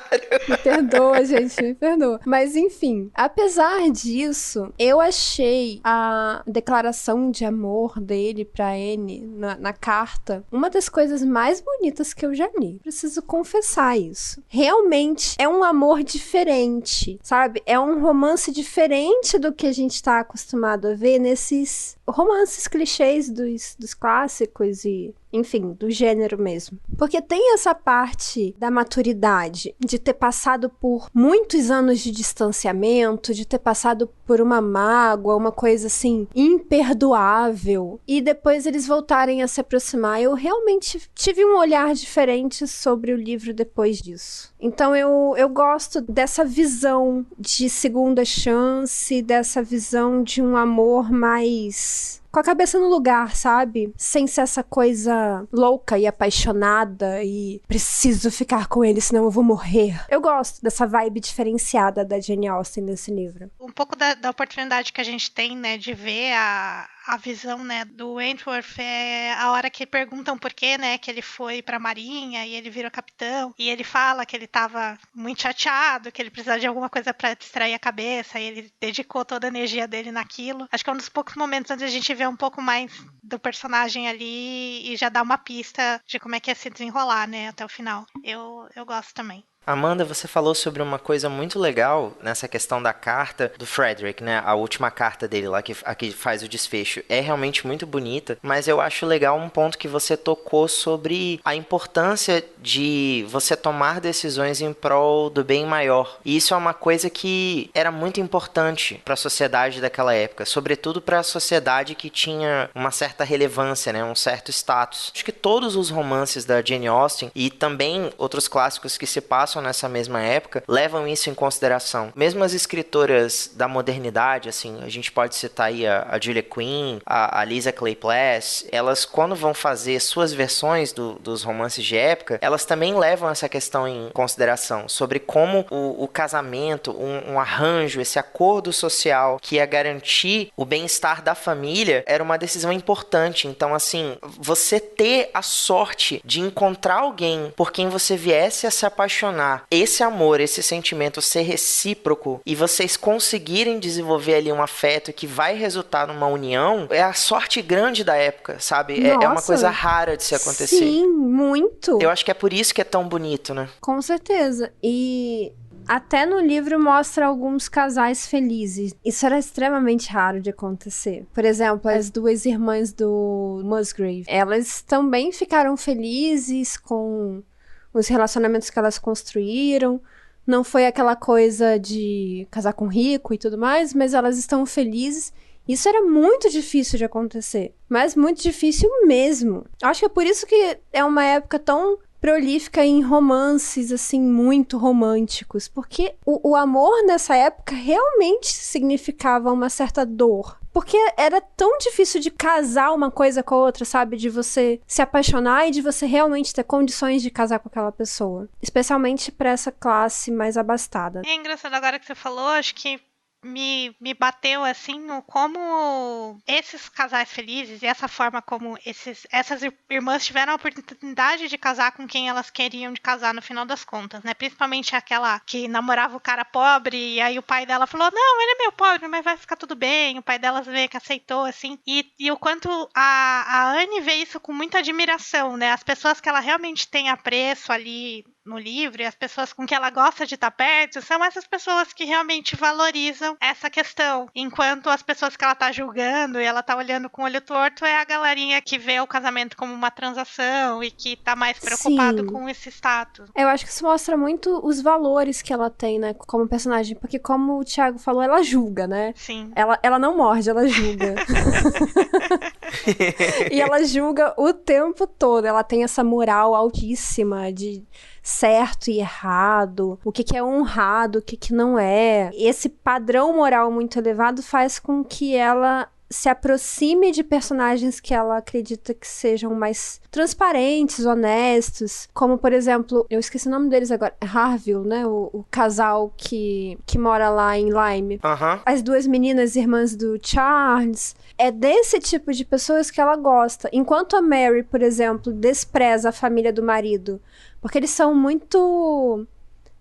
Me perdoa, gente, me perdoa. Mas enfim, apesar disso, eu achei a declaração de amor dele pra Anne na carta uma das coisas mais bonitas que eu já li. Preciso confessar isso. Realmente é um amor diferente, sabe? É um romance diferente do que a gente tá acostumado a ver nesses romances clichês dos clássicos e, enfim, do gênero mesmo. Porque tem essa parte da maturidade, de ter passado por muitos anos de distanciamento, de ter passado por uma mágoa, uma coisa assim, imperdoável, e depois eles voltarem a se aproximar. Eu realmente tive um olhar diferente sobre o livro depois disso. Então eu gosto dessa visão de segunda chance, dessa visão de um amor mais com a cabeça no lugar, sabe? Sem ser essa coisa louca e apaixonada e preciso ficar com ele, senão eu vou morrer. Eu gosto dessa vibe diferenciada da Jane Austen nesse livro. Um pouco da oportunidade que a gente tem, né, de ver a visão, né, do Wentworth é a hora que perguntam por que, né, que ele foi pra marinha e ele virou capitão, e ele fala que ele tava muito chateado, que ele precisava de alguma coisa pra distrair a cabeça, e ele dedicou toda a energia dele naquilo. Acho que é um dos poucos momentos onde a gente vê um pouco mais do personagem ali e já dá uma pista de como é que ia se desenrolar, né, até o final. Eu gosto também. Amanda, você falou sobre uma coisa muito legal nessa questão da carta do Frederick, né? A última carta dele lá, que faz o desfecho. É realmente muito bonita, mas eu acho legal um ponto que você tocou sobre a importância de você tomar decisões em prol do bem maior. E isso é uma coisa que era muito importante para a sociedade daquela época, sobretudo para a sociedade que tinha uma certa relevância, né? Um certo status. Acho que todos os romances da Jane Austen e também outros clássicos que se passam nessa mesma época, levam isso em consideração. Mesmo as escritoras da modernidade, assim, a gente pode citar aí a Julia Quinn, a Lisa Clay Plass, elas quando vão fazer suas versões dos romances de época, elas também levam essa questão em consideração, sobre como o casamento, um arranjo, esse acordo social que ia garantir o bem-estar da família, era uma decisão importante. Então, assim, você ter a sorte de encontrar alguém por quem você viesse a se apaixonar, esse amor, esse sentimento ser recíproco e vocês conseguirem desenvolver ali um afeto que vai resultar numa união, é a sorte grande da época, sabe? É uma coisa rara de se acontecer. Sim, muito. Eu acho que é por isso que é tão bonito, né? Com certeza. E até no livro mostra alguns casais felizes. Isso era extremamente raro de acontecer. Por exemplo, as duas irmãs do Musgrave, elas também ficaram felizes com os relacionamentos que elas construíram. Não foi aquela coisa de casar com rico e tudo mais, mas elas estão felizes. Isso era muito difícil de acontecer, mas muito difícil mesmo. Acho que é por isso que é uma época tão prolífica em romances, assim, muito românticos, porque o amor nessa época realmente significava uma certa dor. Porque era tão difícil de casar uma coisa com a outra, sabe? De você se apaixonar e de você realmente ter condições de casar com aquela pessoa. Especialmente pra essa classe mais abastada. É engraçado agora que você falou, acho que me bateu assim como esses casais felizes e essa forma como essas irmãs tiveram a oportunidade de casar com quem elas queriam de casar no final das contas, né? Principalmente aquela que namorava o cara pobre e aí o pai dela falou, não, ele é meio pobre, mas vai ficar tudo bem. O pai delas meio que aceitou, assim. E o quanto a Anne vê isso com muita admiração, né? As pessoas que ela realmente tem apreço ali no livro e as pessoas com que ela gosta de estar perto são essas pessoas que realmente valorizam essa questão, enquanto as pessoas que ela tá julgando e ela tá olhando com o olho torto é a galerinha que vê o casamento como uma transação e que tá mais preocupado com esse status. Eu acho que isso mostra muito os valores que ela tem, né, como personagem, porque como o Thiago falou, ela julga, né? Sim. Ela não morde, ela julga. E ela julga o tempo todo, ela tem essa moral altíssima de certo e errado, o que é honrado, o que não é. Esse padrão moral muito elevado faz com que ela se aproxime de personagens que ela acredita que sejam mais transparentes, honestos, como, por exemplo, eu esqueci o nome deles agora, Harville, né, o casal que mora lá em Lyme. As duas meninas irmãs do Charles. É desse tipo de pessoas que ela gosta. Enquanto a Mary, por exemplo, despreza a família do marido, porque eles são muito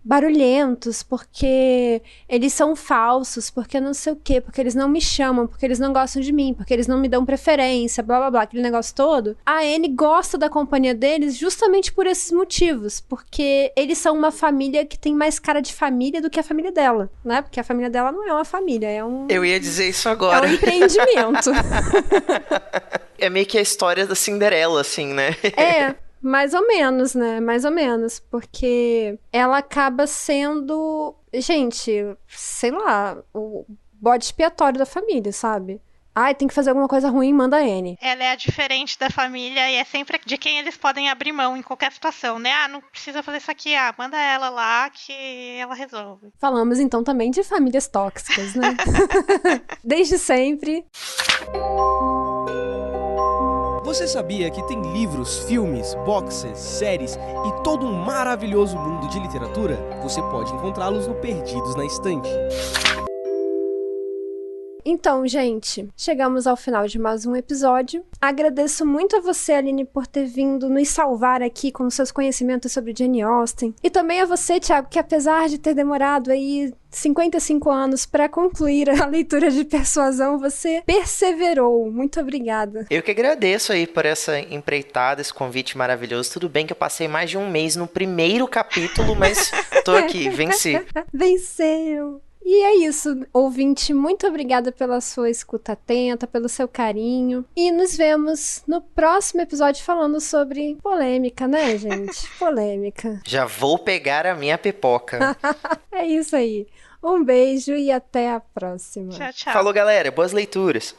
barulhentos, porque eles são falsos, porque não sei o quê, porque eles não me chamam, porque eles não gostam de mim, porque eles não me dão preferência, blá blá blá, aquele negócio todo. A Anne gosta da companhia deles justamente por esses motivos, porque eles são uma família que tem mais cara de família do que a família dela, né? Porque a família dela não é uma família, é um... Eu ia dizer isso agora. É um empreendimento. É meio que a história da Cinderela, assim, né? É. Mais ou menos, né? Mais ou menos. Porque ela acaba sendo, gente, sei lá, o bode expiatório da família, sabe? Ai, tem que fazer alguma coisa ruim, manda a Anne. Ela é a diferente da família e é sempre de quem eles podem abrir mão em qualquer situação, né? Ah, não precisa fazer isso aqui, manda ela lá que ela resolve. Falamos então também de famílias tóxicas, né? Desde sempre. Você sabia que tem livros, filmes, boxes, séries e todo um maravilhoso mundo de literatura? Você pode encontrá-los no Perdidos na Estante. Então, gente, chegamos ao final de mais um episódio. Agradeço muito a você, Aline, por ter vindo nos salvar aqui com seus conhecimentos sobre Jane Austen. E também a você, Thiago, que apesar de ter demorado aí 55 anos para concluir a leitura de Persuasão, você perseverou. Muito obrigada. Eu que agradeço aí por essa empreitada, esse convite maravilhoso. Tudo bem que eu passei mais de um mês no primeiro capítulo, mas tô aqui, venci. Venceu! E é isso, ouvinte, muito obrigada pela sua escuta atenta, pelo seu carinho. E nos vemos no próximo episódio falando sobre polêmica, né, gente? Polêmica. Já vou pegar a minha pipoca. É isso aí. Um beijo e até a próxima. Tchau, tchau. Falou, galera. Boas leituras.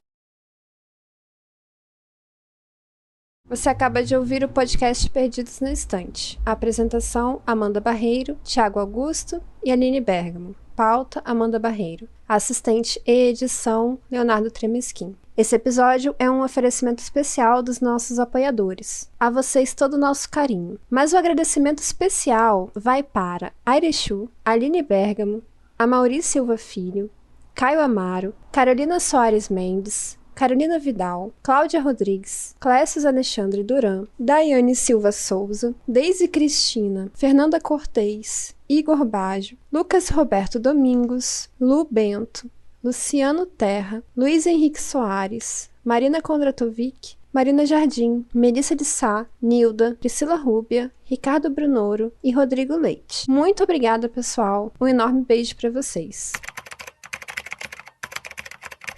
Você acaba de ouvir o podcast Perdidos na Estante. A apresentação, Amanda Barreiro, Thiago Augusto e Aline Bergamo. Pauta, Amanda Barreiro. Assistente e edição, Leonardo Tremesquim. Esse episódio é um oferecimento especial dos nossos apoiadores. A vocês todo o nosso carinho. Mas o agradecimento especial vai para Airechu, Aline Bergamo, Amaury Silva Filho, Caio Amaro, Carolina Soares Mendes, Carolina Vidal, Cláudia Rodrigues, Clécius Alexandre Duran, Daiane Silva Souza, Deise Cristina, Fernanda Cortez, Igor Baggio, Lucas Roberto Domingos, Lu Bento, Luciano Terra, Luiz Henrique Soares, Marina Kondratovic, Marina Jardim, Melissa de Sá, Nilda, Priscila Rúbia, Ricardo Brunoro e Rodrigo Leite. Muito obrigada, pessoal. Um enorme beijo para vocês.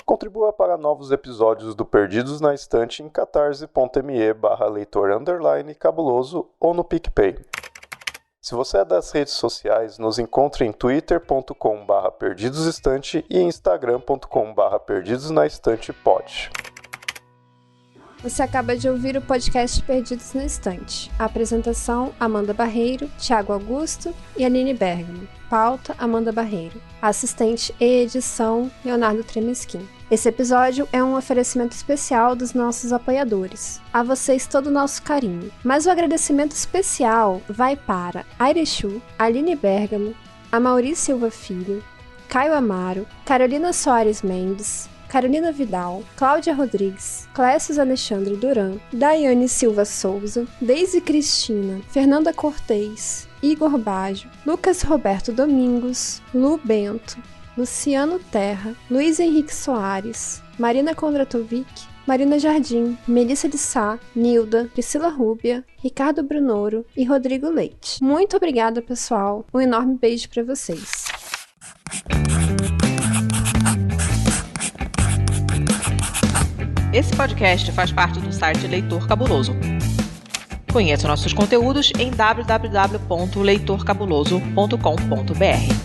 Contribua para novos episódios do Perdidos na Estante em catarse.me/leitor_cabuloso ou no PicPay. Se você é das redes sociais, nos encontre em twitter.com/perdidosestante e instagram.com/perdidosnaestantepod. Você acaba de ouvir o podcast Perdidos na Estante. A apresentação, Amanda Barreiro, Thiago Augusto e Aline Bergamo. Pauta, Amanda Barreiro. Assistente e edição, Leonardo Tremesquim. Esse episódio é um oferecimento especial dos nossos apoiadores. A vocês todo o nosso carinho. Mas o agradecimento especial vai para Airechu, Aline Bergamo, Amaury Silva Filho, Caio Amaro, Carolina Soares Mendes, Carolina Vidal, Cláudia Rodrigues, Clécius Alexandre Duran, Daiane Silva Souza, Deise Cristina, Fernanda Cortez, Igor Baggio, Lucas Roberto Domingos, Lu Bento, Luciano Terra, Luiz Henrique Soares, Marina Kondratovic, Marina Jardim, Melissa de Sá, Nilda, Priscila Rúbia, Ricardo Brunoro e Rodrigo Leite. Muito obrigada, pessoal. Um enorme beijo para vocês. Esse podcast faz parte do site Leitor Cabuloso. Conheça nossos conteúdos em www.leitorcabuloso.com.br.